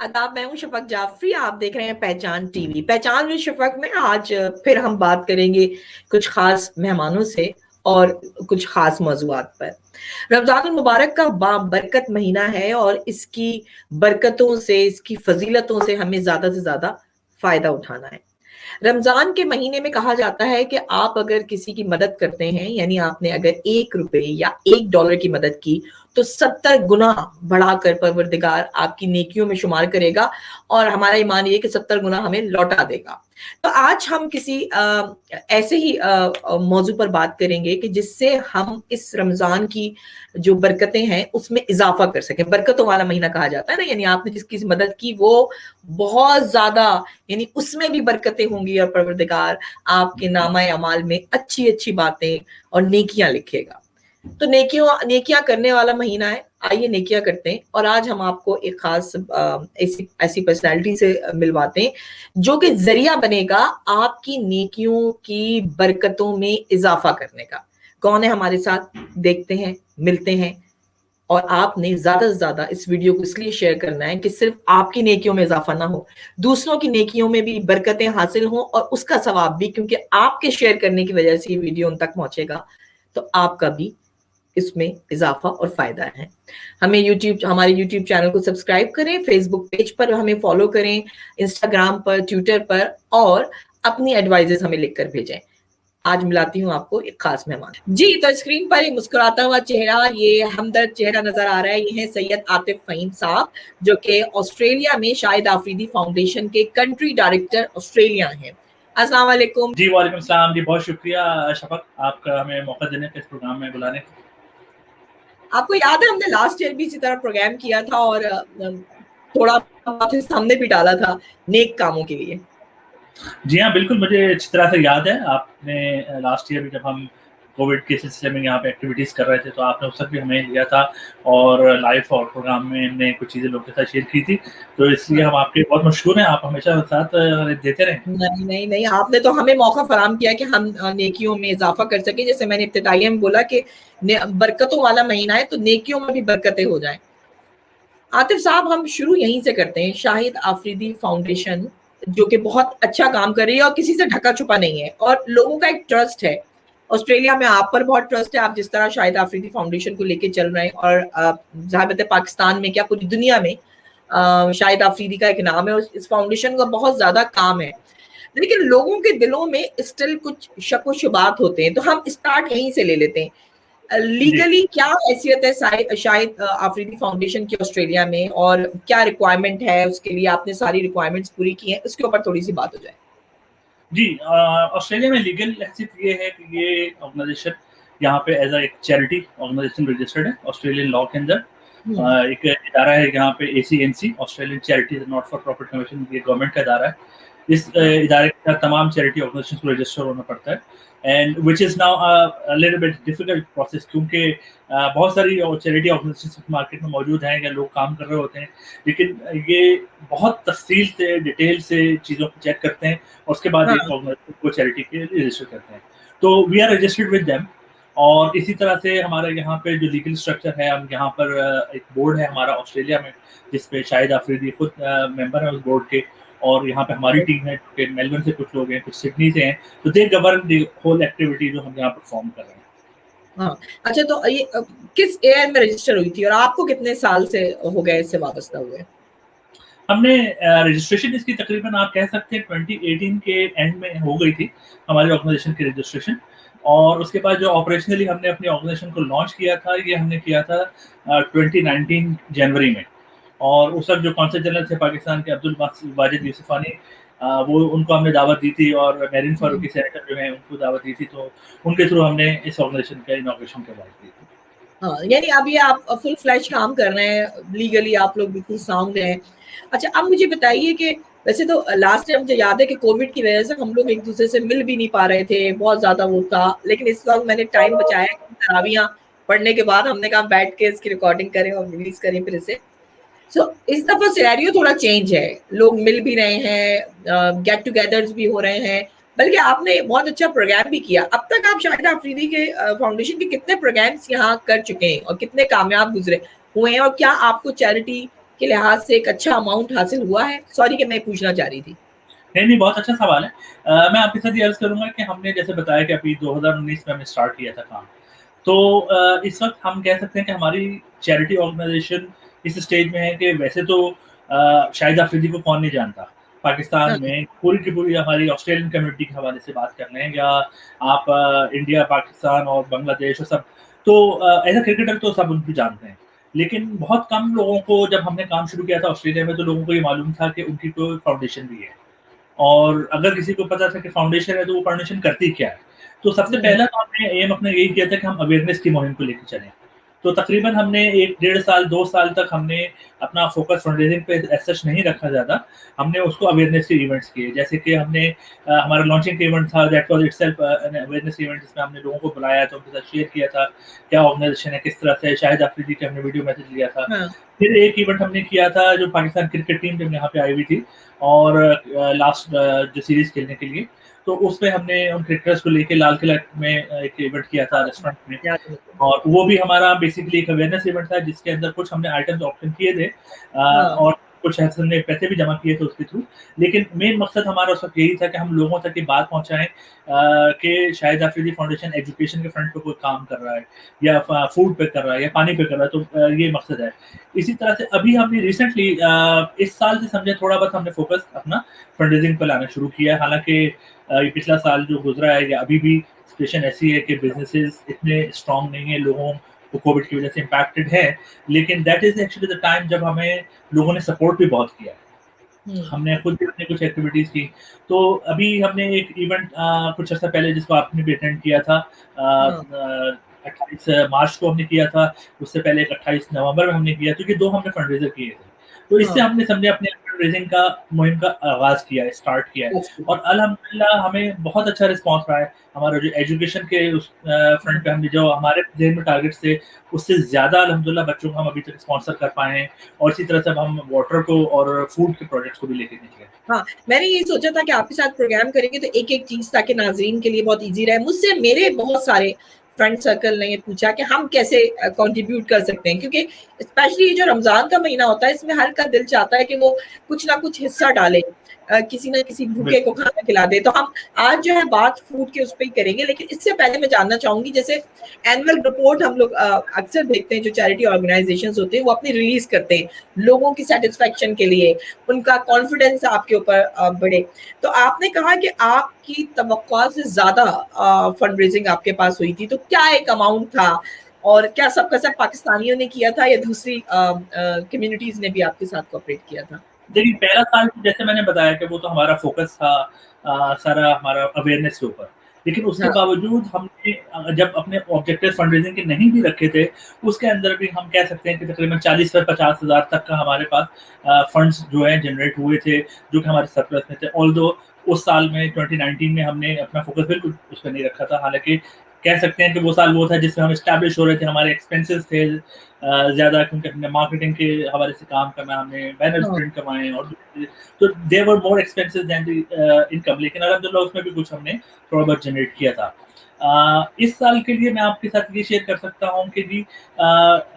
आदाब, मैं हूं शफक जाफरी। आप देख रहे हैं पहचान टीवी। पहचान विद शफक में आज फिर हम बात करेंगे कुछ खास मेहमानों से और कुछ खास मौज़ूआत पर। रमजान मुबारक का बाबरकत महीना है और इसकी बरकतों से, इसकी फजीलतों से हमें ज्यादा से ज्यादा फायदा उठाना है। रमजान के महीने में कहा जाता है कि आप अगर किसी की मदद करते हैं, यानी आपने अगर $1 या $1 की मदद की, तो 70 गुना बढ़ाकर परवरदिगार आपकी नेकियों में शुमार करेगा और हमारा ईमान ये कि 70 गुना हमें लौटा देगा। तो आज हम किसी ऐसे ही मौजू पर बात करेंगे कि जिससे हम इस रमजान की जो बरकतें हैं उसमें इजाफा कर सकें। बरकतों वाला महीना कहा जाता है ना, यानी आपने जिसकी मदद की वो बहुत ज्यादा, यानी उसमें भी बरकतें होंगी और परवरदिगार आपके नामा अमाल में अच्छी अच्छी बातें और नेकियां लिखेगा। तो नेकियां करने वाला महीना है। आइए नेकियां करते हैं। और आज हम आपको एक खास ऐसी ऐसी पर्सनैलिटी से मिलवाते हैं जो कि जरिया बनेगा आपकी नेकियों की बरकतों में इजाफा करने का। कौन है हमारे साथ, देखते हैं, मिलते हैं। और आपने ज्यादा से ज्यादा इस वीडियो को इसलिए शेयर करना है कि सिर्फ आपकी नेकियों में इजाफा ना हो, दूसरों की नेकियों में भी बरकतें हासिल हों और उसका सवाब भी, क्योंकि आपके शेयर करने की वजह से ये वीडियो उन तक पहुंचेगा तो आपका भी इसमें इजाफा और फायदा है। हमारे यूट्यूब चैनल को सब्सक्राइब करें, फेसबुक पेज पर हमें फॉलो करें, इंस्टाग्राम पर, ट्विटर पर, और अपनी एडवाइजेस हमें लिखकर भेजें। आज मिलाती हूँ आपको एक खास मेहमान जी। तो स्क्रीन पर एक मुस्कुराता हुआ चेहरा, ये हमदर्द चेहरा नजर आ रहा है। ये है सैयद आतिफ फहीम साहब, जो कि ऑस्ट्रेलिया में शाहिद आफरीदी फाउंडेशन के कंट्री डायरेक्टर ऑस्ट्रेलिया हैं। अस्सलाम वालेकुम जी। वालेकुम सलाम जी, बहुत शुक्रिया शफक आपका हमें मौका देने का, इस प्रोग्राम में बुलाने का। आपको याद है हमने लास्ट ईयर भी इसी तरह प्रोग्राम किया था और थोड़ा हमने भी डाला था नेक कामों के लिए। जी हाँ, बिल्कुल, मुझे अच्छी तरह से याद है। आपने लास्ट ईयर भी जब हम कोविड के सिलसिले में यहाँ पे एक्टिविटीज़ कर रहे थे, तो आपने उस वक़्त भी हमें लिया था और लाइव और प्रोग्राम में हमने कुछ चीज़ें लोगों के साथ शेयर की थी। तो इसलिए हम आपके बहुत मशहूर हैं, आप हमेशा साथ देते रहें। नहीं नहीं नहीं, आपने तो हमें मौका फराम किया कि हम नेकियों में इजाफा कर सके। जैसे मैंने इब्तिदाइया में बोला कि बरकतों वाला महीना है तो नेकियों में भी बरकतें हो जाएं। आतिफ साहब, हम शुरू यहीं से करते हैं। शाहिद आफरीदी फाउंडेशन जो कि बहुत अच्छा काम कर रही है और किसी से ढका छुपा नहीं है और लोगों का एक ट्रस्ट है। ऑस्ट्रेलिया में आप पर बहुत ट्रस्ट है, आप जिस तरह शाहिद आफरीदी फाउंडेशन को लेके चल रहे हैं, और ज़ाहिर है पाकिस्तान में क्या पूरी दुनिया में शाहिद आफरीदी का एक नाम है और इस फाउंडेशन का बहुत ज्यादा काम है। लेकिन लोगों के दिलों में स्टिल कुछ शक व शुबात होते हैं, तो हम स्टार्ट यहीं से ले लेते हैं। लीगली क्या हैसियत है शाहिद आफरीदी फाउंडेशन की ऑस्ट्रेलिया में, और क्या रिक्वायरमेंट है उसके लिए? आपने सारी रिक्वायरमेंट्स पूरी की हैं, उसके ऊपर थोड़ी सी बात हो जाए। जी, ऑस्ट्रेलिया में लीगल हैसियत ये है कि ये ऑर्गेनाइजेशन यहाँ पे एज एक चैरिटी ऑर्गेनाइजेशन रजिस्टर्ड है ऑस्ट्रेलियन लॉ के अंदर। एक इदारा है यहाँ पे ACNC, Australian charities not for profit commission, ये गवर्नमेंट का इदारा है। इस इदारे के साथ तमाम चैरिटी ऑर्गेनाइजेशन को रजिस्टर होना पड़ता है, and which is now a little bit difficult process, क्योंकि बहुत सारी चैरिटी ऑर्गेनाइजेशन मार्केट में मौजूद हैं या लोग काम कर रहे होते हैं, लेकिन ये बहुत तफसील से, डिटेल से चीज़ों को चेक करते हैं और उसके बाद एक ऑर्गेनाइजेशन को चैरिटी के लिए रजिस्टर करते हैं। तो we are registered with them. और इसी तरह से हमारे यहाँ पे जो लीगल स्ट्रक्चर है, हम यहाँ पर एक बोर्ड है हमारा ऑस्ट्रेलिया में, जिसपे शाहिद आफरीदी खुद मेंबर है उस बोर्ड के, और यहाँ पे हमारी टीम है कि मेलबर्न से कुछ लोग हैं, कुछ सिडनी से हैं, तो दे गवर्न द होल एक्टिविटी जो हम यहाँ परफॉर्म कर रहे हैं। हाँ, अच्छा, तो ये किस ईयर में रजिस्टर हुई थी और आपको कितने साल से हो गए इससे वाबस्ता हुए? हमने रजिस्ट्रेशन इसकी तकरीबन आप कह सकते हैं 2018 के एंड में हो गई थी हमारी ऑर्गेनाइजेशन की रजिस्ट्रेशन, और उसके बाद जो ऑपरेशनली हमने अपनी ऑर्गेनाइजेशन को लॉन्च किया था, ये हमने किया था 2019 जनवरी में। और उस वक्त जो कौंसल जनरल थे पाकिस्तान के अब्दुल वाजिद यूसुफानी, वो उनको हमने दावत दी थी, और मेरिन फारूकी सेनेटर जो हैं उनको दावत दी थी, तो उनके थ्रू हमने इस ऑर्गेनाइजेशन का इनॉग्रेशन करवाई थी। हाँ, यानी अभी आप फुल फ्लैश काम कर रहे हैं, लीगली आप लोग बिल्कुल साउंड हैं। अच्छा, अब मुझे बताइए कि वैसे तो लास्ट टाइम मुझे याद है कि कोविड की वजह से हम लोग एक दूसरे से मिल भी नहीं पा रहे थे, बहुत ज्यादा वो था, लेकिन इस वक्त मैंने टाइम बचाया कि तरावियां पढ़ने के बाद हमने कहा बैठ के इसकी रिकॉर्डिंग करें और रिलीज करें फिर से। सो इस दफा सिनेरियो थोड़ा चेंज है, लोग मिल भी रहे हैं, गेट टुगेदर्स भी हो रहे हैं, बल्कि आपने बहुत अच्छा प्रोग्राम भी किया। अब तक आप शाहिद आफरीदी के फाउंडेशन के कितने प्रोग्राम्स यहाँ कर चुके हैं और कितने कामयाब गुजरे हुए हैं, और क्या आपको चैरिटी के लिहाज से एक अच्छा अमाउंट हासिल हुआ है? सॉरी कि मैं पूछना चाह रही थी। नहीं, बहुत अच्छा सवाल है। मैं आपके साथ ये अर्ज़ करूँगा कि हमने जैसे बताया कि अभी 2019 में हमने स्टार्ट किया था काम। तो इस वक़्त हम कह सकते हैं कि हमारी चैरिटी ऑर्गनाइज़ेशन इस स्टेज में है कि वैसे तो शाहिद अफरीदी को कौन नहीं जानता। पाकिस्तान हाँ, में पूरी की पूरी हमारी ऑस्ट्रेलियन कम्युनिटी के हवाले से बात कर लें या आप इंडिया, पाकिस्तान और बांग्लादेश और सब, तो एज़ अ क्रिकेटर तो सब उनको जानते हैं। लेकिन बहुत कम लोगों को, जब हमने काम शुरू किया था ऑस्ट्रेलिया में, तो लोगों को ये मालूम था कि उनकी कोई फाउंडेशन भी है। और अगर किसी को पता था कि फाउंडेशन है, तो वो फाउंडेशन करती क्या है? तो सबसे हुँ, पहला तो हमने एम अपना यही किया था कि हम अवेयरनेस की मुहिम को लेके चलें। तो तकरीबन हमने 1 डेढ़ साल, 2 साल तक हमने अपना फ़ोकस फंडरेज़िंग पे एज़ सच नहीं रखा ज़्यादा। हमने उसको अवेयरनेस के इवेंट्स किए। जैसे कि हमने हमारा लॉन्चिंग इवेंट था, that was itself an awareness event, जिसमें हमने लोगों को बुलाया था, उनके साथ शेयर किया था, क्या ऑर्गनाइज़ेशन है, किस तरह से शाहिद अफरीदी के हमने वीडियो मैसेज लिया था। हाँ, फिर एक इवेंट हमने किया था जो पाकिस्तान क्रिकेट टीम जब यहाँ पे आई हुई थी, और लास्ट जो सीरीज़ खेलने के लिए, तो उसमें हमने उन क्रिकेटर्स को लेके लाल किला में एक इवेंट किया था हाँ, रेस्टोरेंट में। याद है मुझे। और वो भी हमारा बेसिकली एक अवेयरनेस इवेंट था, जिसके अंदर कुछ हमने आइटम्स ऑप्शन किए थे, हाँ, और कुछ ऐसे हमने पैसे भी जमा किए थे उसके थ्रू। लेकिन मेन मकसद हमारा उस वक़्त यही था कि हम लोगों तक ये बात पहुँचाएँ कि शाहिद अफरीदी फाउंडेशन एजुकेशन के फ्रंट पे कोई काम कर रहा है, या फूड पे कर रहा है, या पानी पे कर रहा है, तो ये मकसद है। इसी तरह से अभी हमने रिसेंटली इस साल से समझे थोड़ा बहुत हमने फ़ोकस अपना फंडरेज़िंग पे लाना शुरू किया है। हालाँकि ये पिछला साल जो गुज़रा है, या अभी भी सिचुएशन ऐसी है कि बिज़नेसेस इतने स्ट्रॉन्ग नहीं है, लोगों को कोविड की वज़ह से इम्पैक्टेड है। लेकिन that is actually the time जब हमें लोगों ने सपोर्ट भी बहुत किया है। हुँ, हमने खुद भी अपनी कुछ एक्टिविटीज़ की। तो अभी हमने एक इवेंट कुछ अर्सा पहले, जिसको आपने भी अटेंड किया था, 28 मार्च को हमने किया था, उससे पहले एक 28 नवंबर में हमने किया, क्योंकि 2 हमने फंडरेज़र किए थे। तो इससे हाँ, हमने समझे अपने फंडरेज़िंग का मुहिम का आगाज़ किया है, स्टार्ट किया है, that's good. और अल्हम्दुलिल्लाह हमें बहुत अच्छा रिस्पॉन्स रहा है। हमारा जो एजुकेशन के उस फ्रंट हाँ, पे हमने जो हमारे ज़हन में टारगेट्स थे, उससे ज़्यादा अल्हम्दुलिल्लाह बच्चों को हम अभी तक स्पॉन्सर कर पाए हैं, और इसी तरह से अब हम वाटर को और फूड के प्रोजेक्ट्स को भी लेके निकले। हाँ, मैंने यही सोचा था कि आपके साथ प्रोग्राम करेंगे तो एक-एक चीज़ ताकि नाज़रीन के लिए बहुत ईज़ी रहे। मुझसे मेरे बहुत सारे फ्रेंड सर्कल ने ये पूछा कि हम कैसे कंट्रीब्यूट कर सकते हैं? क्योंकि स्पेशली ये जो रमज़ान का महीना होता है, इसमें हर का दिल चाहता है कि वो कुछ ना कुछ हिस्सा डाले। किसी न किसी भूखे को बिल्कुल। खाना खिला दे। तो हम आज जो है बात फूड के उस पे ही करेंगे, लेकिन इससे पहले मैं जानना चाहूँगी जैसे एनुअल रिपोर्ट हम लोग अक्सर देखते हैं जो चैरिटी ऑर्गेनाइज़ेशंस होते हैं, वो अपनी रिलीज़ करते हैं, लोगों की सैटिस्फैक्शन के लिए, उनका कॉन्फिडेंस आपके ऊपर बढ़े। तो आपने कहा कि आपकी तवक्कुआत से ज़्यादा फंड-रेज़िंग आपके पास हुई थी, तो क्या एक अमाउंट था? और क्या सब का सब पाकिस्तानियों ने किया था या दूसरी कम्युनिटीज़ ने भी आपके साथ कोऑपरेट किया था? देखिए, पहला साल तो जैसे मैंने बताया कि वो तो हमारा फ़ोकस था सारा हमारा अवेयरनेस के ऊपर। लेकिन उसके हाँ, बावजूद हमने जब अपने ऑब्जेक्टिव फंडरेज़िंग के नहीं भी रखे थे, उसके अंदर भी हम कह सकते हैं कि तकरीबन 40 से 50 हज़ार तक का हमारे पास फंड्स जो हैं जनरेट हुए थे, जो कि हमारे सरप्लस में थे। ऑल्दो उस साल में 2019 में हमने अपना फ़ोकस बिल्कुल उस पे नहीं रखा था। हालाँकि कह सकते हैं कि वो साल वो था जिसमें हम एस्टेब्लिश हो रहे थे, हमारे एक्सपेंसेस थे ज़्यादा, क्योंकि हमने मार्केटिंग के हवाले से काम करना, हमने बैनर्स हाँ, प्रिंट करवाए, और तो there were more expenses than the income, लेकिन अल्हम्दुलिल्लाह उसमें भी कुछ हमने थोड़ा बहुत जनरेट किया था। इस साल के लिए मैं आपके साथ ये शेयर कर सकता हूँ कि जी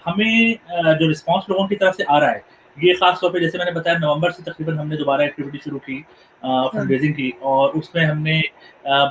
हमें जो रिस्पॉन्स लोगों की तरफ से आ रहा है, ये खास तौर पे जैसे मैंने बताया, नवंबर से तकरीबन हमने दोबारा एक्टिविटी शुरू की हाँ, फंड रेजिंग की, और उसमें हमने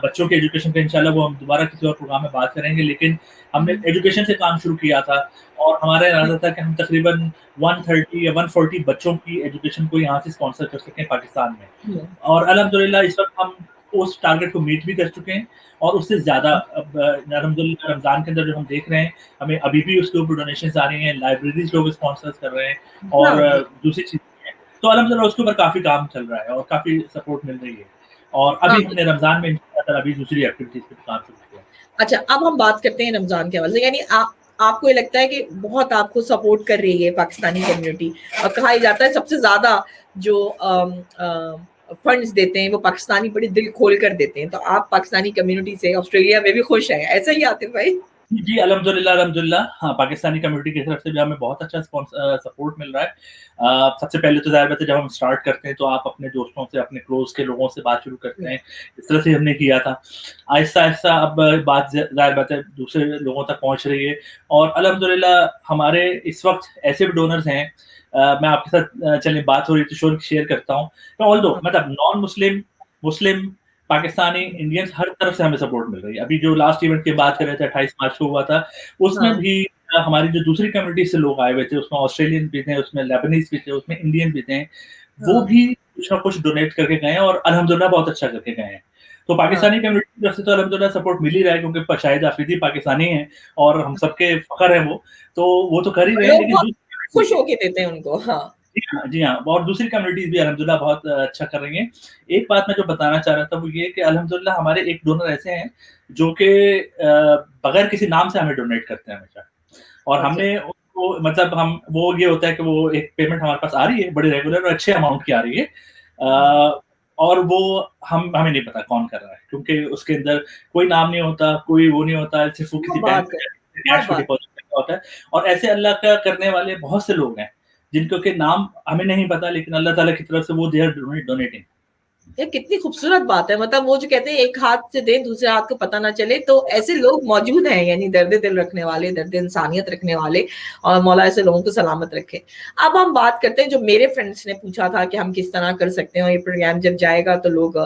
बच्चों के एजुकेशन पे इंशाल्लाह वो हम दोबारा किसी और प्रोग्राम में बात करेंगे, लेकिन हमने हुँ, एजुकेशन से काम शुरू किया था, और हमारा हुँ, इरादा था कि हम तकरीबन 130 या 140 बच्चों की एजुकेशन को यहाँ से स्पॉन्सर कर सकें पाकिस्तान में। हुँ, और अल्हम्दुलिल्लाह इस वक़्त हम उस टारगेट को मीट भी कर चुके हैं, और उससे ज़्यादा अब अल्हम्दुलिल्लाह रमज़ान के अंदर जो हम देख रहे हैं, हमें अभी भी उसके ऊपर डोनेशंस आ रही हैं, लाइब्रेरीज़ लोग स्पॉन्सर्स कर रहे हैं, और हाँ, हाँ, दूसरी चीज़ें हैं। तो अल्हम्दुलिल्लाह उसके ऊपर काफ़ी काम चल रहा है, और काफ़ी सपोर्ट मिल रही है। और हाँ। अभी हमने रमज़ान में इंशाअल्लाह अभी दूसरी एक्टिविटीज़ पे काम शुरू किया है। अच्छा, अब हम बात करते हैं रमज़ान के हवाले से, यानी आपको ये लगता है कि बहुत आपको सपोर्ट कर रही है पाकिस्तानी कम्युनिटी और कहा ही जाता है सबसे ज़्यादा जो फंड्स देते हैं वो पाकिस्तानी बड़े दिल खोल कर देते हैं। तो आप पाकिस्तानी कम्युनिटी से ऑस्ट्रेलिया में भी खुश हैं, ऐसा ही आतिफ भाई? जी, अल्हम्दुलिल्लाह, अल्हम्दुलिल्लाह। हाँ, पाकिस्तानी कम्युनिटी की तरफ से भी हमें बहुत अच्छा सपोर्ट मिल रहा है। सबसे पहले तो ज़ाहिर बात है जब हम स्टार्ट करते हैं तो आप अपने दोस्तों से, अपने क्लोज़ के लोगों से बात शुरू करते हैं। इस तरह से हमने किया था। आहिस्ता-आहिस्ता अब बात ज़ाहिर बात है दूसरे लोगों तक पहुँच रही है और अल्हम्दुलिल्लाह हमारे इस वक़्त ऐसे भी डोनर्स हैं। मैं आपके साथ चलिए बात हो रही है तो शेयर करता हूँ। तो ऑल्दो हाँ, मतलब नॉन मुस्लिम, मुस्लिम, पाकिस्तानी, इंडियंस हर तरफ से हमें सपोर्ट मिल रही है। अभी जो लास्ट इवेंट की बात कर रहे थे 28 मार्च को हुआ था, उसमें हाँ, भी हमारी जो दूसरी कम्युनिटी से लोग आए हुए थे, उसमें ऑस्ट्रेलियन भी थे, उसमें लेबनीज़ भी थे, उसमें इंडियन भी थे। वो हाँ, भी कुछ ना कुछ डोनेट करके गए हैं और अल्हम्दुलिल्लाह बहुत अच्छा करके गए हैं। तो हाँ। पाकिस्तानी कम्युनिटी की तरफ से तो अल्हम्दुलिल्लाह सपोर्ट मिल ही रहा है क्योंकि शाहिद आफरीदी पाकिस्तानी हैं और हम सबके फ़ख्र हैं वो, तो वो तो कर ही और रहे हैं लोग लेकिन बहुत दूसरी खुश होके देते हैं उनको। हाँ, जी हाँ, जी हाँ। और दूसरी कम्युनिटीज़ भी अल्हम्दुलिल्लाह बहुत अच्छा कर रही हैं। एक बात मैं जो बताना चाह रहा था वो ये कि अल्हम्दुलिल्लाह हमारे एक डोनर ऐसे हैं जो कि बगैर किसी नाम से हमें डोनेट करते हैं हमेशा। और अच्छा, हमने उनको मतलब हम वो ये होता है कि वो एक पेमेंट हमारे पास आ रही है बड़ी रेगुलर और अच्छे अमाउंट की आ रही है। हाँ, और वो हमें नहीं पता कौन कर रहा है क्योंकि उसके अंदर कोई नाम नहीं होता, कोई वो नहीं होता, सिर्फ़ वो क्या किसी बैंक बात में है! जाके क्या कैश को बात! डिपॉज़िट करना होता है। और ऐसे अल्लाह का करने वाले बहुत से लोग हैं, जिनको के नाम हमें नहीं पता लेकिन अल्लाह ताला की तरफ से वो दे आर डोनेटिंग। ये कितनी खूबसूरत बात है, मतलब वो जो कहते हैं एक हाथ से दें दूसरे हाथ को पता ना चले, तो ऐसे लोग मौजूद हैं, यानी दर्द दिल रखने वाले, दर्द इंसानियत रखने वाले, और मौला ऐसे लोगों को सलामत रखे। अब हम बात करते हैं, जो मेरे फ्रेंड्स ने पूछा था कि हम किस तरह कर सकते हैं, और ये प्रोग्राम जब जाएगा तो लोग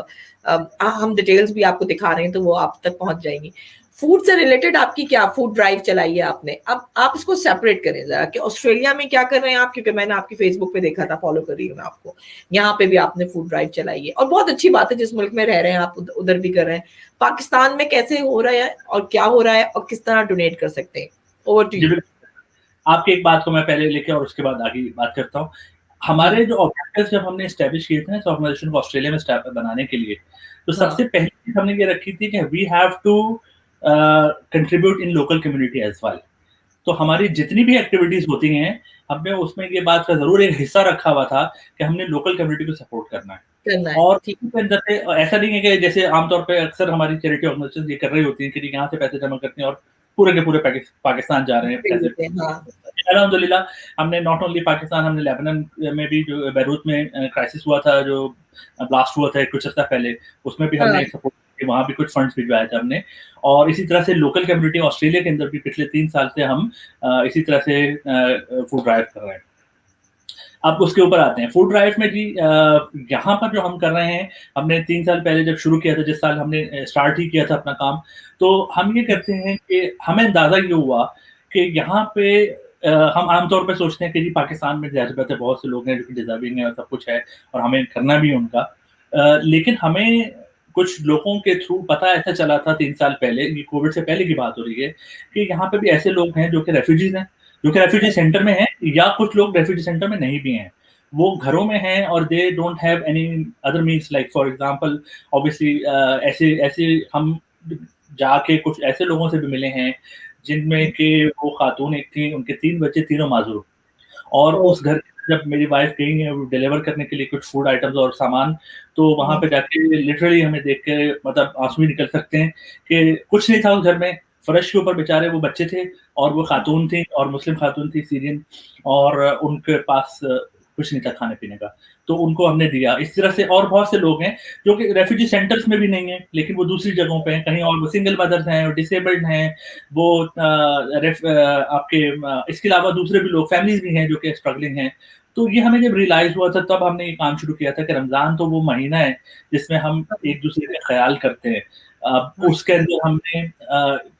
हम डिटेल्स भी आपको दिखा रहे हैं तो वो आप तक पहुंच जाएंगी। फूड से रिलेटेड आपकी क्या फूड ड्राइव चलाई है आपने? अब आप इसको सेपरेट करें जरा कि ऑस्ट्रेलिया में क्या कर रहे हैं आप, क्योंकि मैंने आपकी फेसबुक पे देखा था, फॉलो कर रही हूँ मैं आपको। यहाँ पे भी आपने फूड ड्राइव चलाई है और बहुत अच्छी बात है, जिस मुल्क में रह रहे हैं आप उधर भी कर रहे हैं। पाकिस्तान में कैसे हो रहा है और क्या हो रहा है और किस तरह डोनेट कर सकते हैं? ओवर टू जी, यू। बिल्कुल। आपकी एक बात को मैं पहले लेके और उसके बाद आगे बात करता हूँ। जी, हमारे जो ऑब्जेक्टिव्स जब हमने एस्टैब्लिश किए थे ना इस ऑर्गनाइज़ेशन को ऑस्ट्रेलिया में बनाने के लिए, तो हाँ, सबसे पहली चीज़ हमने ये रखी थी कि we have to contribute in local community as well. तो हमारी जितनी भी एक्टिविटीज़ होती हैं, हमने उसमें ये बात का ज़रूर एक हिस्सा रखा हुआ था कि हमने लोकल कम्युनिटी को सपोर्ट करना है। करना है, और ठीक। उसके अंदर से ऐसा नहीं है कि जैसे आमतौर पे अक्सर हमारी चैरिटी ऑर्गनाइज़ेशंस ये कर रही होती हैं कि जी यहाँ से पैसे जमा करते हैं और पूरे के पूरे पाकिस्तान जा रहे हैं दे पैसे। देते हैं, हाँ, अल्हम्दुलिल्लाह हमने नॉट ओनली पाकिस्तान, हमने लेबनान में भी जो बैरूत में क्राइसिस हुआ था, जो ब्लास्ट हुआ था कुछ अर्सा पहले, उसमें भी हाँ, हमने सपोर्ट किया, वहाँ भी कुछ फंड्स भिजवाए थे हमने। और इसी तरह से लोकल कम्युनिटी ऑस्ट्रेलिया के अंदर भी पिछले 3 साल से हम इसी तरह से फूड ड्राइव कर रहे हैं। अब उसके ऊपर आते हैं, फूड ड्राइव में जी यहाँ पर जो हम कर रहे हैं, हमने 3 साल पहले जब शुरू किया था, जिस साल हमने स्टार्ट ही किया था अपना काम, तो हम ये करते हैं कि हमें अंदाज़ा ये हुआ कि यहाँ पे हम आम तौर पे सोचते हैं कि जी पाकिस्तान में ज़ाहिर बात है बहुत से लोग हैं जो कि डिज़र्विंग है और सब कुछ है और हमें करना भी है उनका। लेकिन हमें कुछ लोगों के थ्रू पता ऐसा चला था 3 साल पहले, ये कोविड से पहले की बात हो रही है, कि यहाँ पे भी ऐसे लोग हैं जो कि रेफ्यूजीज़ हैं, जो कि रेफ्यूजी सेंटर में हैं या कुछ लोग रेफ्यूजी सेंटर में नहीं भी हैं। वो घरों में हैं और they don't have any other means, like for example obviously ऐसे ऐसे हम जाके कुछ ऐसे लोगों से भी मिले हैं, जिनमें कि वो खातून एक थी, उनके 3 बच्चे, तीनों माज़ूर। और तो उस घर के जब मेरी वाइफ़ गई हैं वो डिलीवर करने के लिए कुछ फूड आइटम्स और सामान, तो वहाँ हुँ, पे जाके लिटरली हमें देख के मतलब आँसू ही निकल सकते हैं कि कुछ नहीं था उस घर में, फर्श के ऊपर बेचारे वो बच्चे थे और वो खातून थी और मुस्लिम खातून थी सीरियन, और उनके पास कुछ नहीं था खाने-पीने का। तो उनको हमने दिया। इस तरह से और बहुत से लोग हैं जो कि रेफ्यूजी सेंटर्स में भी नहीं हैं, लेकिन वो दूसरी जगहों पे हैं, कहीं और वो सिंगल मदर्स हैं, डिसेबल्ड हैं, वो आपके इसके अलावा दूसरे भी लोग फैमिलीज़ भी हैं जो कि स्ट्रगलिंग हैं। तो ये हमें जब रियलाइज़ हुआ था तब हमने ये काम शुरू किया था कि रमज़ान तो वो महीना है जिसमें हम एक-दूसरे का ख़्याल करते हैं। हाँ, उसके अंदर हमने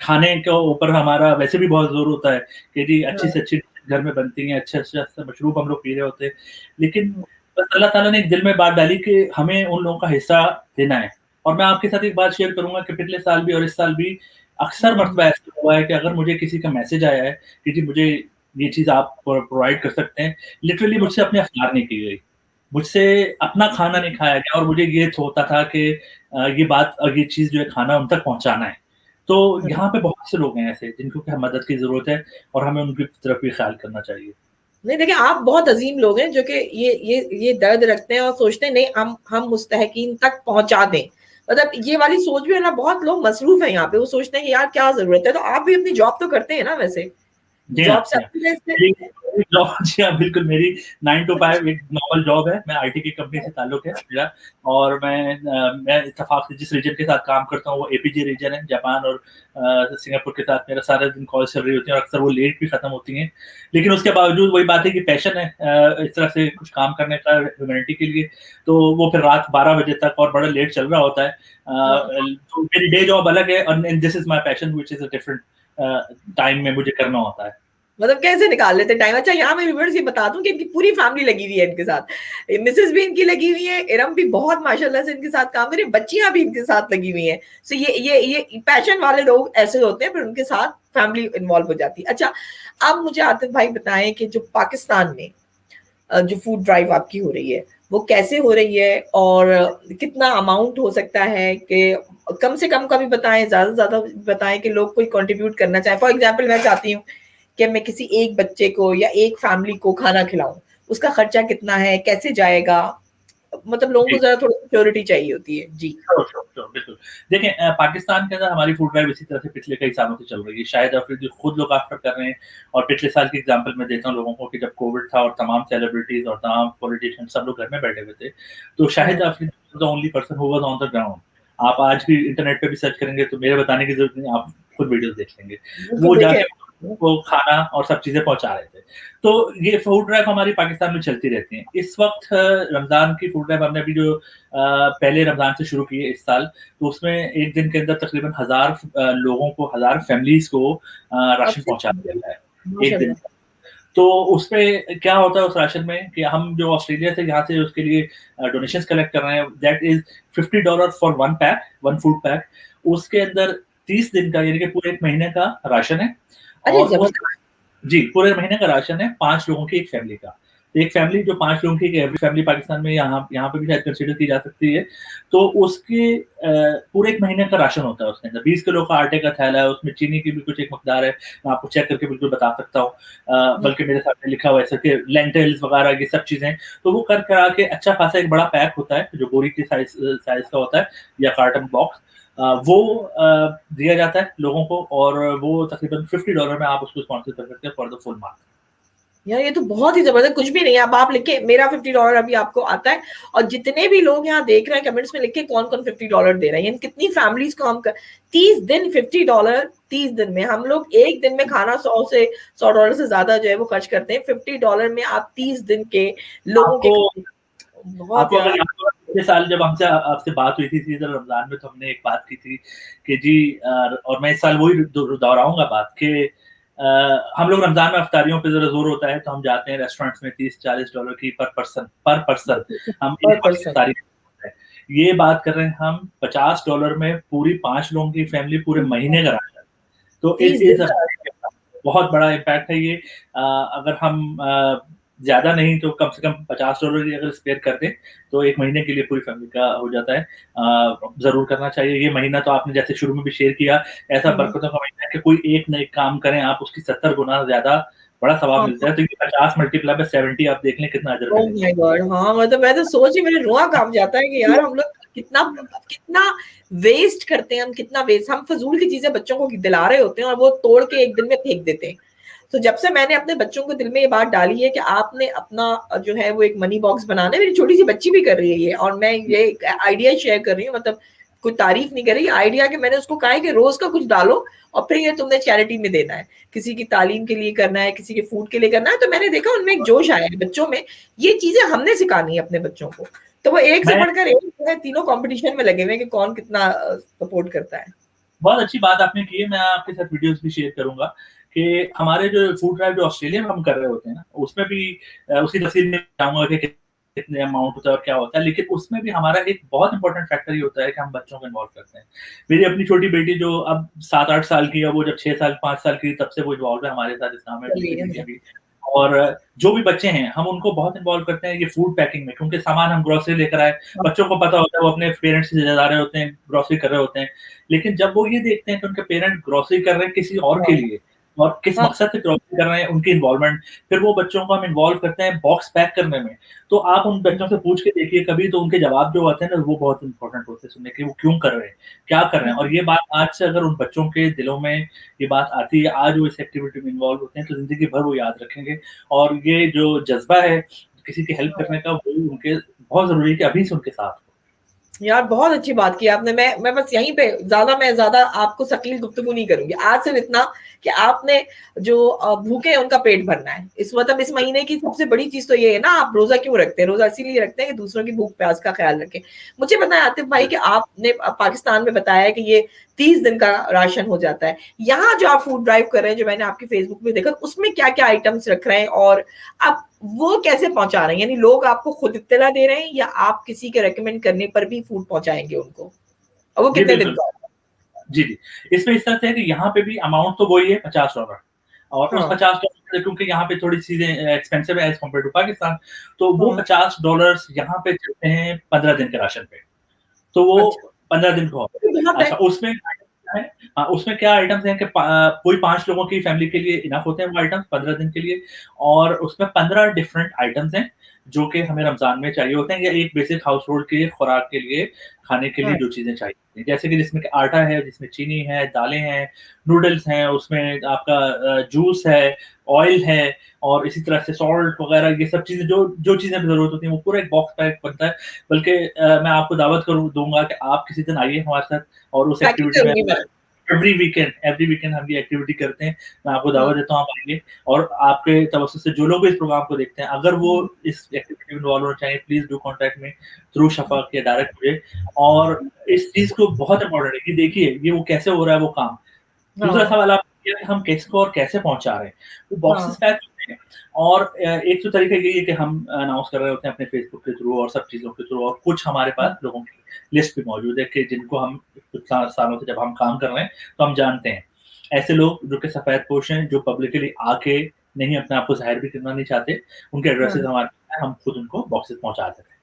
खाने के ऊपर हमारा वैसे भी बहुत ज़ोर होता है कि जी अच्छी हाँ, से अच्छी घर में बनती हैं, अच्छा-अच्छा मशरूब हम लोग पी रहे होते हैं। लेकिन हुँ, बस अल्लाह ताला ने एक दिल में बात डाली कि हमें उन लोगों का हिस्सा देना है। और मैं आपके साथ एक बात शेयर करूँगा कि पिछले साल भी और इस साल भी अक्सर हुँ, मर्तबा ऐसा हुआ है कि अगर मुझे किसी का मैसेज आया है कि जी मुझे ये चीज़ आप प्रोवाइड कर सकते हैं, लिटरली मुझसे अपनी अफ़्तार नहीं की गई। मुझसे अपना खाना नहीं खाया गया और मुझे ये होता था कि ये बात ये चीज़ जो है खाना उन तक पहुँचाना है। तो हुँ। यहाँ पे बहुत से लोग हैं ऐसे जिनको कि मदद की ज़रूरत है और हमें उनकी तरफ भी ख़्याल करना चाहिए। नहीं देखिए, आप बहुत अज़ीम लोग हैं जो कि ये दर्द रखते हैं और सोचते हैं नहीं हम मुस्तहकीन तक पहुँचा दें। मतलब ये वाली सोच भी है ना, बहुत लोग मसरूफ है यहाँ पे, वो सोचते हैं कि यार क्या जरूरत है, तो आप भी अपनी जॉब तो करते हैं ना वैसे, जी हाँ, जॉब से जी हाँ। आपकी वैसे। मेरी जॉब जी हाँ, बिल्कुल मेरी 9 टू 5 एक नॉर्मल जॉब है। मैं आईटी की कंपनी से ताल्लुक है मेरा, और मैं इत्तेफाक से जिस रीजन के साथ काम करता हूँ वो एपीजे रीजन है, जापान और सिंगापुर के साथ मेरा सारा दिन कॉल चल रही होती है, और अक्सर वो लेट भी खत्म होती हैं। लेकिन उसके बावजूद वही बात है कि पैशन है इस तरह से कुछ काम करने का ह्यूमैनिटी के लिए, तो वो फिर रात 12 बजे तक और बड़ा लेट चल रहा होता है। हाँ, तो मेरी डे जॉब अलग है, and this is my passion which is a different time में मुझे करना होता है। मतलब कैसे निकाल लेते टाइम। अच्छा, यहाँ मैं व्यूअर्स ये बता दूं कि इनकी पूरी फैमिली लगी हुई है इनके साथ, मिसेस भी इनकी लगी हुई है, इरम भी बहुत माशाल्लाह से इनके साथ काम कर रही है, बच्चियां भी इनके साथ लगी हुई हैं। सो ये पैशन वाले लोग ऐसे होते हैं, फिर उनके साथ फैमिली इन्वॉल्व हो जाती है। अच्छा, अब मुझे आतिफ भाई बताएं कि जो पाकिस्तान में जो फूड ड्राइव आपकी हो रही है वो कैसे हो रही है, और कितना अमाउंट हो सकता है, कि कम से कम का भी बताएं, ज्यादा से ज्यादा बताएं कि लोग कोई कंट्रीब्यूट करना चाहे। फॉर एग्जांपल मैं चाहती हूँ कि मैं किसी एक बच्चे को या एक फैमिली को खाना खिलाऊं, उसका खर्चा कितना है, कैसे जाएगा, मतलब लोगों को जी। जरा थोड़ी सिक्योरिटी चाहिए होती है जी। श्योर, श्योर, श्योर, बिल्कुल। देखें पाकिस्तान के अंदर हमारी फूड ड्राइव इसी तरह से पिछले कई सालों से चल रही है। शाहिद अफरीदी खुद लोग आफ्टर कर रहे हैं, और पिछले साल की एग्जांपल मैं देता हूँ लोगों को, कि जब कोविड था और तमाम सेलिब्रिटीज और तमाम पॉलिटिशियन सब लोग घर में बैठे हुए थे, तो Shahid Afridi was the only person who was on the ground. आप आज भी इंटरनेट पे भी सर्च करेंगे तो मेरे बताने की जरूरत नहीं, आप खुद वीडियोस देख लेंगे। बिल्कुल वो देखे। जाके वो खाना और सब चीजें पहुंचा रहे थे। तो ये फूड ड्राइव हमारी पाकिस्तान में चलती रहती है। इस वक्त रमजान की फूड ड्राइव हमने अभी जो पहले रमजान से शुरू की है इस साल, तो उसमें एक दिन के अंदर तकरीबन 1000 लोगों को, 1000 फैमिलीज को राशन पहुंचा दिया गया है एक दिन। माशाल्लाह। तो उसपे क्या होता है उस राशन में, कि हम जो ऑस्ट्रेलिया से यहाँ से उसके लिए डोनेशंस कलेक्ट कर रहे हैं, that is $50 for one pack, one food pack. उसके अंदर 30 दिन का यानी कि पूरे एक महीने का राशन है, अरे और उस जबरदस्त। जी, पूरे महीने का राशन है 5 लोगों की एक फैमिली का। तो एक फैमिली जो 5 लोगों की, एवरी फैमिली पाकिस्तान में यहाँ यहाँ पे भी शायद कंसीडर की जा सकती है। तो उसके पूरे 1 महीने का राशन होता है उसके अंदर। 20 किलो का आटे का थैला है, उसमें चीनी की भी कुछ एक मकदार है, मैं आपको चेक करके बिल्कुल बता सकता हूँ। बल्कि मेरे सामने लिखा हुआ है ऐसा कि लेंटिल्स वगैरह ये सब चीज़ें। तो वो कर करा के अच्छा खासा एक बड़ा पैक होता है, जो बोरी की साइज़ का होता है, या कार्टन बॉक्स। वो दिया जाता है लोगों को, और वो तकरीबन $50 में आप उसको स्पॉन्सर कर सकते हैं फॉर द फुल मंथ। यार ये तो बहुत ही जबरदस्त, कुछ भी नहीं है। अब आप लिखे मेरा $50 अभी आपको आता है, और जितने भी लोग यहाँ देख रहे हैं कमेंट्स में लिखे कौन कौन $50 दे रहे हैं, यानी कितनी फैमिलीज को हम 30 दिन $50, 30 दिन में हम लोग एक दिन में खाना $100 से ज्यादा जो है वो खर्च करते हैं। $50 में आप 30 दिन के लोगों के आपको बहुत आपको अगर यार। याद होगा, पिछले साल जब हमसे आपसे बात हुई थी इसी तरह रमजान में, तो हमने एक बात की थी कि जी और मैं इस साल वही दोहराऊंगा बात कि हम लोग रमजान में अफ्तारियों पे जरा जोर होता है, तो हम जाते हैं रेस्टोरेंट्स में $30-40 की पर पर्सन हम पर एक वक्त की पर्सन। इफ्तारी करते हैं। ये बात कर रहे हैं हम $50 में पूरी 5 लोगों की फैमिली पूरे महीने का राशन। तो इट 30 इज दिन अ का। बहुत बड़ा इम्पैक्ट है ये। अगर हम ज़्यादा नहीं तो कम से कम $50 ही अगर स्पेयर कर दें, तो 1 महीने के लिए पूरी फैमिली का हो जाता है। ज़रूर करना चाहिए। ये महीना तो आपने जैसे शुरू में भी शेयर किया, ऐसा बरकतों का महीना है कि कोई एक नेक काम करें आप, उसकी 70 गुना ज़्यादा बड़ा सवाब हाँ। मिलता है। तो ये 50 मल्टीप्लाई बाय 70 आप देख लें कितना अजर ओह मिलेगा। माय गॉड, हाँ मतलब मैं तो सोच ही, मेरे रुआ कांप जाता है कि यार हम लोग कितना कितना वेस्ट करते हैं, हम कितना वेस्ट, हम फजूल की चीजें बच्चों को दिला रहे होते हैं और वो तोड़ के एक दिन में फेंक देते हैं। तो जब से मैंने अपने बच्चों को दिल में ये बात डाली है कि आपने अपना जो है वो एक मनी बॉक्स बनाना है, मेरी छोटी सी बच्ची भी कर रही है ये, और मैं ये आइडिया शेयर कर रही हूँ, मतलब कोई तारीफ नहीं कर रही, आइडिया कि मैंने उसको कहा है कि रोज का कुछ डालो और फिर ये तुमने चैरिटी में देना है, किसी की तालीम के लिए करना है, किसी के फूड के लिए करना है। तो मैंने देखा उनमें एक जोश आया है बच्चों में, ये चीजें हमने सिखानी है अपने बच्चों को। तो वो एक से मैं बढ़कर एक जो है, तीनों कंपटीशन में लगे हुए हैं कि कौन कितना सपोर्ट करता है। बहुत अच्छी बात आपने की है, मैं आपके साथ वीडियोस भी शेयर करूँगा कि हमारे जो फूड ड्राइव जो ऑस्ट्रेलिया में हम कर रहे होते हैं ना, उसमें भी उसी तफसील में बताऊँगा कि कितने अमाउंट होता है और क्या होता है। लेकिन उसमें भी हमारा एक बहुत इंपॉर्टेंट फैक्टर ये होता है कि हम बच्चों को इन्वॉल्व करते हैं। मेरी अपनी छोटी बेटी जो अब 7-8 साल की है, वो जब 6 साल 5 साल की तब से वो इन्वॉल्व है हमारे साथ इस काम में बेसिकली अभी। और जो भी बच्चे हैं, हम उनको बहुत इन्वॉल्व करते हैं ये फूड पैकिंग में, क्योंकि सामान हम ग्रोसरी लेकर आए, बच्चों को पता होता है वो अपने पेरेंट्स से जा रहे होते हैं, ग्रोसरी कर रहे होते हैं। लेकिन जब वो ये देखते हैं कि उनके पेरेंट ग्रोसरी कर रहे हैं किसी और के लिए, और किस हाँ, मकसद से क्रॉसिंग कर रहे हैं, उनकी इन्वॉल्वमेंट। फिर वो बच्चों को हम इन्वॉल्व करते हैं बॉक्स पैक करने में। तो आप उन बच्चों से पूछ के देखिए कभी, तो उनके जवाब जो आते हैं ना, वो बहुत इम्पोर्टेंट होते हैं सुनने के, वो क्यों कर रहे हैं, क्या कर रहे हैं। और ये बात आज से अगर उन बच्चों के दिलों में ये बात आती है, आज वो इस एक्टिविटी में इन्वॉल्व होते हैं, तो ज़िंदगी भर वो याद रखेंगे। और ये जो जज़्बा है किसी की हेल्प करने का, वो उनके बहुत ज़रूरी है कि अभी से उनके साथ हो। यार बहुत अच्छी बात की आपने। मैं बस यहीं पे मैं ज्यादा आपको शकील गुफ्तगू नहीं करूंगी आज, सिर्फ इतना कि आपने जो भूखे हैं उनका पेट भरना है। इस महीने की सबसे बड़ी चीज तो ये है ना, आप रोजा क्यों रखते हैं? रोजा इसीलिए रखते हैं कि दूसरों की भूख प्यास का ख्याल रखें। मुझे बताएं आतिफ भाई कि आपने पाकिस्तान में बताया कि ये 30 दिन का राशन हो जाता है। यहाँ जो आप फूड ड्राइव कर रहे हैं, जो मैंने आपके फेसबुक पे देखा, उसमें क्या क्या आइटम्स रख रहे हैं और आप वो कैसे पहुंचा रहे हैं? यानी लोग आपको खुद इत्तला दे रहे हैं या आप किसी के रेकमेंड करने पर भी फूड पहुंचाएंगे उनको? और वो जी, कितने दिन बिल्कुल। का होगा? जी, जी। इसमें इस तरह से है कि यहाँ पे भी अमाउंट तो वही है $50, और उस हाँ, $50 से, क्योंकि यहाँ पे थोड़ी चीज़ें एक्सपेंसिव है एज़ कम्पेयर टू पाकिस्तान, तो वो हाँ, $50 यहाँ पे चलते हैं 15 दिन के राशन पे। तो वो अच्छा, 15 दिन का होता ये बहुत है। है। अच्छा, उसमें क्या है, उसमें क्या आइटम्स हैं कि कोई 5 लोगों की फैमिली के लिए इनफ होते हैं वो आइटम्स 15 दिन के लिए, और उसमें 15 डिफरेंट आइटम्स हैं, जो कि हमें रमज़ान में चाहिए होते हैं, या एक बेसिक हाउस होल्ड के खुराक के लिए, खाने के लिए हाँ, जो चीज़ें चाहिए होती हैं। जैसे कि जिसमें कि आटा है, जिसमें चीनी है, दालें हैं, नूडल्स हैं, उसमें आपका जूस है, ऑयल है, और इसी तरह से सॉल्ट वगैरह, ये सब चीज़ें जो जो चीज़ें हमें ज़रूरत होती हैं, वो पूरा एक बॉक्स पैक बनता है। बल्कि मैं आपको दावत करूँ दूँगा कि आप किसी दिन आइए हमारे साथ, और उस पैकिंग एक्टिविटी में करूंगी मैं। एवरी वीकेंड हम ये एक्टिविटी करते हैं। मैं आपको हाँ, दावत देता हूँ, आप आइए, और आपके तवज्जुह से जो लोग भी इस प्रोग्राम को देखते हैं, अगर वो इस एक्टिविटी में इन्वॉल्व होना चाहिए, please do contact me through Shafaq या डायरेक्ट मुझे। और इस चीज़ को बहुत इम्पोर्टेंट है कि देखिए ये वो कैसे हो रहा है वो काम। दूसरा हाँ, सवाल आपने किया कि हम किसको और कैसे पहुँचा रहे हैं। वो बॉक्सेस हाँ, पैक होते हैं, और एक तो तरीका यही है कि हम अनाउंस कर रहे होते हैं अपने फेसबुक के थ्रू और सब चीज़ों के थ्रू, और कुछ हमारे पास लोगों की लिस्ट भी मौजूद है कि जिनको हम कुछ सालों से जब हम काम कर रहे हैं, तो हम जानते हैं। ऐसे लोग जो कि सफ़ेदपोश हैं, जो पब्लिकली आके नहीं अपने आप को ज़ाहिर भी करना नहीं चाहते, उनके एड्रेसेस हाँ, हमारे पास हैं, हम खुद उनको बॉक्सेस पहुँचा देते हैं।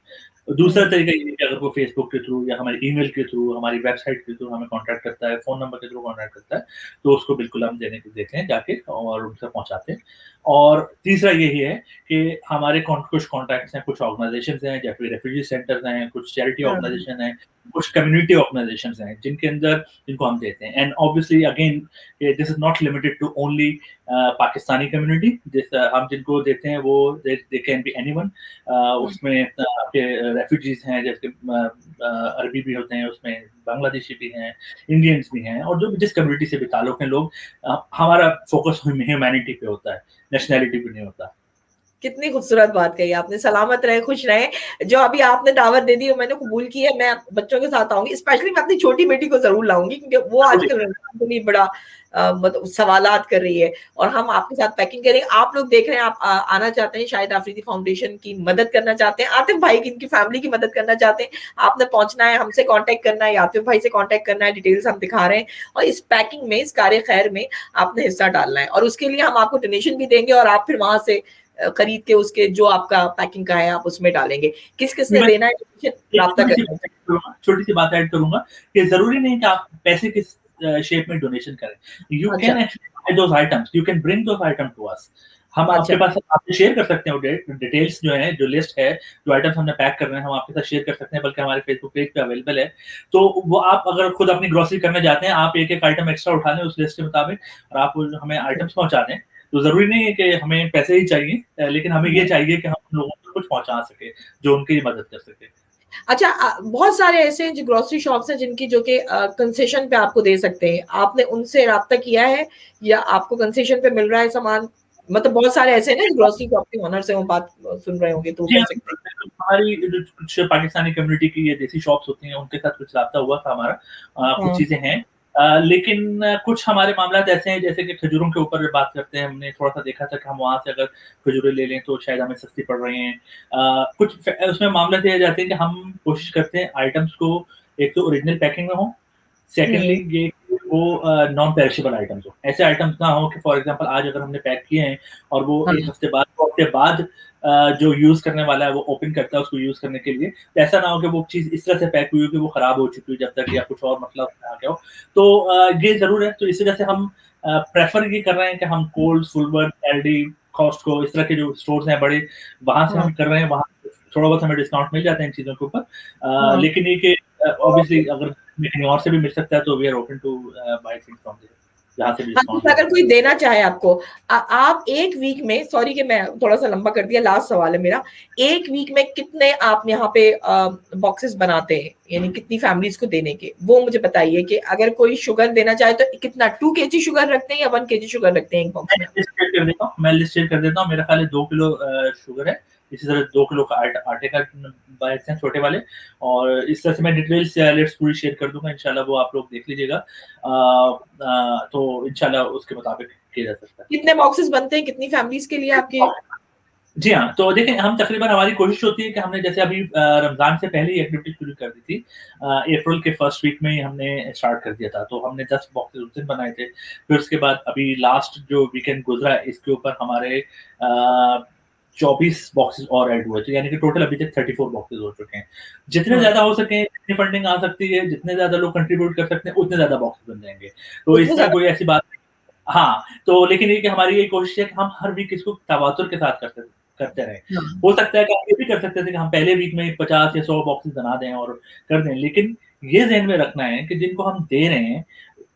दूसरा हाँ, तरीका ये है कि अगर वो फेसबुक के थ्रू या हमारे ईमेल के थ्रू, हमारी वेबसाइट के थ्रू हमें कॉन्टैक्ट करता है, फ़ोन नंबर के थ्रू कॉन्टैक्ट करता है, तो उसको बिल्कुल हम देते हैं जाके, और उनसे पहुँचाते हैं। और तीसरा यही है कि हमारे कुछ कॉन्टैक्ट्स हैं, कुछ ऑर्गनाइज़ेशंस हैं, जैसे रेफ्यूजी सेंटर्स हैं, कुछ चैरिटी हाँ, ऑर्गनाइज़ेशन हैं, कुछ कम्युनिटी ऑर्गनाइज़ेशंस हैं, जिनके अंदर जिनको हम देते हैं। And obviously again, this is not limited to only Pakistani community. हम जिनको देते हैं वो दे कैन बी एनीवन। हाँ, उसमें आपके रेफ्यूजीज़ हैं, जैसे अरबी भी होते हैं उसमें, बांग्लादेशी भी हैं, इंडियंस भी हैं, और जो भी जिस कम्युनिटी से भी ताल्लुक है लोग, हमारा फ़ोकस ह्यूमैनिटी पे होता है, नेशनैलिटी पे नहीं होता। कितनी खूबसूरत बात कही आपने। सलामत रहें, खुश रहें। जो अभी आपने दावत दे दी और मैंने कबूल की है, मैं बच्चों के साथ आऊँगी। स्पेशली मैं अपनी छोटी बेटी को ज़रूर लाऊँगी क्योंकि वो ज़रूर। आजकल रमज़ान के लिए बड़ा मतलब सवालात कर रही है और हम आपके साथ पैकिंग करेंगे। आप लोग देख रहे हैं, आप आना चाहते हैं, शाहिद आफरीदी फाउंडेशन की मदद करना चाहते हैं, आतिफ भाई की, इनकी फैमिली की मदद करना चाहते हैं, आपने पहुँचना है, हमसे कॉन्टैक्ट करना है या आतिफ भाई से कॉन्टैक्ट करना है, डिटेल्स हम दिखा रहे हैं और इस पैकिंग में, इस कार्य-खैर में आपने हिस्सा डालना है और उसके लिए हम आपको डोनेशन भी देंगे और आप फिर वहाँ से खरीद के उसके जो आपका पैकिंग का है आप उसमें डालेंगे। किस-किस ने मैं देना है, एक राब्ता छोटी-सी करें। छोटी-सी बात ऐड करूँगा कि ज़रूरी नहीं कि आप पैसे किस शेप में डोनेशन करें। यू अच्छा, can actually buy those items, you can bring those item to us. हम अच्छा, आपके पास आपसे शेयर कर सकते हैं वो डिटेल्स जो हैं, जो लिस्ट है, जो आइटम्स हमने पैक करने हैं, हम आपके साथ शेयर कर सकते हैं, बल्कि हमारे फेसबुक पेज पे अवेलेबल है। तो वो आप अगर खुद अपनी ग्रोसरी करने जाते हैं, आप एक-एक आइटम एक्स्ट्रा उठा लें उस लिस्ट के मुताबिक, और आप वो हमें आइटम्स पहुँचा दें। तो ज़रूरी नहीं है कि हमें पैसे ही चाहिए, लेकिन हमें ये चाहिए कि हम उन लोगों तक कुछ पहुँचा सकें, जो उनकी मदद कर सकें। अच्छा बहुत सारे ऐसे हैं जो ग्रोसरी शॉप्स हैं जिनकी जो कि कंसेशन पे आपको दे सकते हैं। आपने उनसे राब्ता किया है या आपको कंसेशन पे मिल रहा है सामान? मतलब बहुत सारे ऐसे हैं ना जो ग्रोसरी शॉप के ओनर से वो बात सुन रहे होंगे तो वो जी कर हाँ, सकते हैं। बिल्कुल, हमारी जो कुछ पाकिस्तानी कम्युनिटी की ये देसी शॉप्स होती हैं, उनके साथ कुछ राब्ता हुआ था हमारा। कुछ हाँ, चीज़ें हैं, लेकिन कुछ हमारे मामलात ऐसे हैं, जैसे कि खजूरों के ऊपर बात करते हैं, हमने थोड़ा-सा देखा था कि हम वहाँ से अगर खजूरें ले लें तो शायद हमें सस्ती पड़ रही हैं। कुछ उसमें मामला ये आ जाते हैं कि हम कोशिश करते हैं आइटम्स को एक तो ओरिजिनल पैकिंग में हो, सेकंडली हुँ, ये वो नॉन पेरिशेबल आइटम्स हो। ऐसे आइटम्स ना हो कि फॉर एग्ज़ाम्पल आज अगर हमने पैक किए हैं और वो हाँ, 1 हफ्ते बाद, 2 हफ्ते बाद जो यूज़ करने वाला है वो ओपन करता है उसको यूज़ करने के लिए। तो ऐसा ना हो कि वो चीज़ इस तरह से पैक हुई हो कि वो खराब हो चुकी हो जब तक, या कुछ और मसला उसमें आ गया हो। तो ये ज़रूर है, तो इस वजह से हम प्रेफर ये कर रहे हैं कि हम कोल्स, वुलवर्थ, एलडी, कॉस्टको इस तरह के जो स्टोर्स हैं बड़े, वहाँ से हाँ, हम कर रहे हैं, वहाँ थोड़ा बहुत हमें डिस्काउंट मिल जाता है इन चीज़ों के ऊपर। हाँ। लेकिन ये कि ऑब्वियसली अगर हमें कहीं और से भी मिल सकता है तो we are open to buy things from there, जहाँ से भी हाँ, डिस्काउंट तो अगर कोई देना चाहे आपको, आप एक वीक में, सॉरी कि मैं थोड़ा सा लंबा कर दिया, लास्ट सवाल है मेरा, एक वीक में कितने आप यहाँ पे बॉक्सेस बनाते हैं, यानी कितनी फैमिलीज को देने के, वो मुझे बताइए कि अगर कोई शुगर देना चाहे तो कितना 2 kg शुगर रखते हैं या 1 kg शुगर रखते हैं एक बॉक्स में? मैं लिस्ट शेयर कर देता हूँ। मेरा ख्याल है 2 किलो शुगर है, इसी तरह 2 किलो का आटे का बाइट्स हैं छोटे वाले, और इस तरह से मैं डिटेल्स लिस्ट पूरी शेयर कर दूंगा, इंशाल्लाह वो आप लोग देख लीजिएगा। तो इंशाल्लाह उसके मुताबिक किया जा सकता है। कितने बॉक्सेस बनते हैं कितनी फैमिलीज के लिए आपके? जी हाँ, तो देखें हम तकरीबन हमारी कोशिश होती है कि हमने जैसे अभी रमज़ान से पहले ही एक्टिविटी शुरू कर दी थी। अप्रैल के फर्स्ट वीक में ही हमने स्टार्ट कर दिया था, तो हमने 10 बॉक्सेस उस दिन बनाए थे। फिर उसके बाद अभी लास्ट जो वीकेंड गुजरा है इसके ऊपर हमारे 24 बॉक्सेस और ऐड हुए थे, यानी कि टोटल अभी तक 34 बॉक्सेस हो चुके हैं। जितने ज़्यादा हो सके, जितनी फंडिंग आ सकती है, जितने ज़्यादा लोग कंट्रीब्यूट कर सकते हैं, उतने ज़्यादा बॉक्सेस बन जाएंगे। तो उतने इसमें ज्यादा? कोई ऐसी बात नहीं। हाँ, तो लेकिन ये कि हमारी ये कोशिश है कि हम हर वीक इसको तवातुर के साथ करते रहें। हाँ, हो सकता है कि हम ये भी कर सकते थे कि हम पहले वीक में 50 या 100 बॉक्सेस बना दें और कर दें, लेकिन ये ज़हन में रखना है कि जिनको हम दे रहे हैं,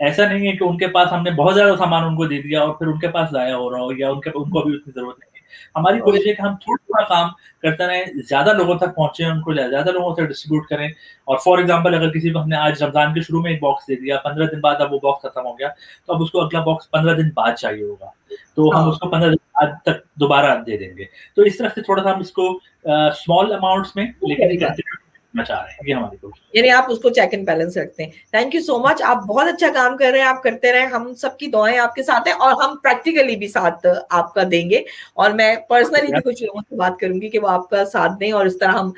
ऐसा नहीं है कि उनके पास हमने बहुत ज़्यादा सामान उनको दे दिया और फिर उनके पास ज़ाया हो रहा हो या उनको अभी उतनी ज़रूरत नहीं है। हमारी कोशिश है कि हम थोड़ा-थोड़ा काम करते रहें, ज़्यादा लोगों तक पहुँचे, उनको ज़्यादा लोगों तक डिस्ट्रीब्यूट करें। और फॉर एग्ज़ाम्पल अगर किसी को हमने आज रमज़ान के शुरू में 1 बॉक्स दे दिया, 15 दिन बाद अब वो बॉक्स खत्म हो गया, तो अब उसको अगला बॉक्स 15 दिन बाद चाहिए होगा। तो हम हाँ। उसको 15 दिन बाद तक दोबारा दे देंगे। तो इस तरह से थोड़ा-सा हम इसको स्मॉल अमाउंट्स में लेकिन बड़ी बात। कंटिन्यू करना चाह रहे हैं, ये हमारी कोशिश है। यानी आप उसको चेक एंड बैलेंस रखते हैं। थैंक यू सो मच, आप बहुत अच्छा काम कर रहे हैं, आप करते रहें, हम सबकी दुआएं आपके साथ हैं और हम प्रैक्टिकली भी साथ आपका देंगे। और मैं पर्सनली भी कुछ लोगों से बात करूंगी कि वो आपका साथ दें और इस तरह हम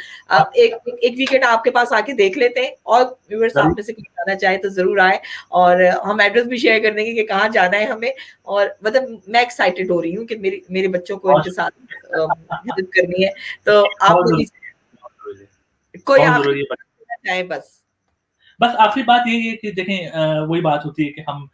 एक वीकेंड आपके पास आके देख लेते हैं, और व्यूअर्स आप में से कोई जाना चाहे तो जरूर आए, और हम एड्रेस भी शेयर कर देंगे कि कहाँ जाना है हमें। और मतलब मैं एक्साइटेड हो रही हूँ कि मेरे बच्चों को इनके साथ हेल्प करनी है, तो आप बहुत लोग ज़रूरी है, कोई बहुत आखिरी ज़रूरी है। चाहे बस। बस आखिरी बात यही है कि देखें वही बात होती है कि हम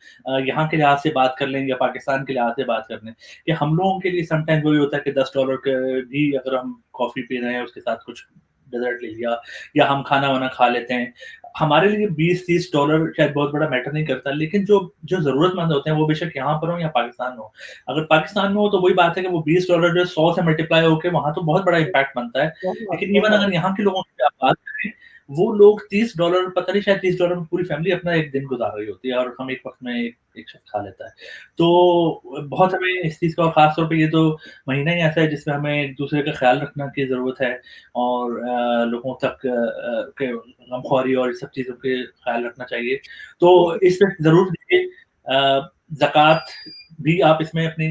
यहाँ के लिहाज से बात कर लें या पाकिस्तान के लिहाज से बात कर लें, कि हम लोगों के लिए समटाइम्स वही होता है कि $10 के भी अगर हम कॉफ़ी पी रहे हैं, उसके साथ कुछ डेज़र्ट ले लिया या हम खाना-वाना खा लेते हैं। हमारे लिए $20-30 शायद बहुत बड़ा मैटर नहीं करता, लेकिन जो जो ज़रूरतमंद होते हैं, वो बेशक यहाँ पर हों या पाकिस्तान में हो। अगर पाकिस्तान में हो तो वही बात है कि वो $20 जो 100 से मल्टीप्लाई होके वहाँ तो बहुत बड़ा इम्पैक्ट बनता है। बहुत लेकिन इवन बहुत। अगर यहाँ के लोगों की आप बात करें, वो लोग $30 पता नहीं शायद $30 में पूरी फैमिली अपना एक दिन गुज़ार रही होती है और हम एक वक़्त में एक शख्स खा लेता है। तो बहुत हमें इस चीज़ का, और ख़ास तौर पे ये तो महीना ही ऐसा है जिसमें हमें एक-दूसरे का ख़्याल रखना की ज़रूरत है और लोगों तक के गमख़्वारी और इस सब चीज़ों के ख़्याल रखना चाहिए। तो इसमें ज़रूर देखिए ज़कात भी आप इसमें अपनी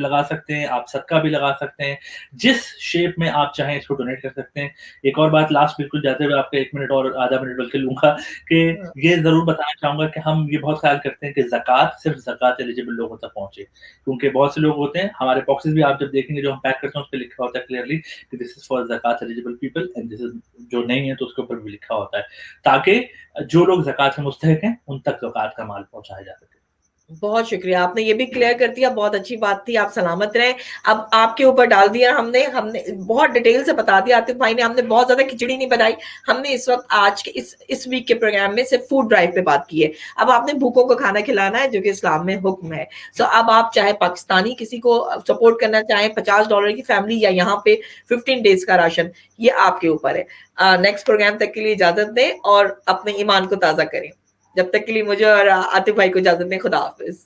लगा सकते हैं, आप सदका भी लगा सकते हैं, जिस शेप में आप चाहें इसको डोनेट कर सकते हैं। एक और बात लास्ट बिल्कुल जाते हुए आपका 1 मिनट और आधा मिनट बल्कि लूँगा कि हाँ, ये ज़रूर बताना चाहूँगा कि हम ये बहुत ख़्याल करते हैं कि ज़कात सिर्फ़ ज़कात एलिजिबल लोगों तक पहुँचे। क्योंकि बहुत से लोग होते हैं, हमारे बॉक्सेस भी आप जब देखेंगे जो हम पैक करते हैं, उसपे लिखा होता है क्लियरली कि this is for zakat eligible people and this is, जो नहीं है तो उसके ऊपर भी लिखा होता है, ताकि जो लोग ज़कात के मुस्तहिक हैं, उन तक ज़कात का माल पहुँचाया जा सके। बहुत शुक्रिया, आपने ये भी क्लियर कर दिया, बहुत अच्छी बात थी, आप सलामत रहें। अब आपके ऊपर डाल दिया हमने हमने बहुत डिटेल से बता दिया आतिफ भाई ने, हमने बहुत ज्यादा खिचड़ी नहीं बनाई। हमने इस वक्त आज के इस वीक के प्रोग्राम में सिर्फ फूड ड्राइव पे बात की है। अब आपने भूखों को खाना खिलाना है, जो कि इस्लाम में हुक्म है। सो अब आप चाहे पाकिस्तानी किसी को सपोर्ट करना चाहें, $50 की फैमिली, या यहाँ पे 15 डेज का राशन, ये आपके ऊपर है। नेक्स्ट प्रोग्राम तक के लिए इजाजत दें और अपने ईमान को ताजा करें। जब तक के लिए मुझे और आतिफ भाई को इजाजत दें। खुदा हाफिज।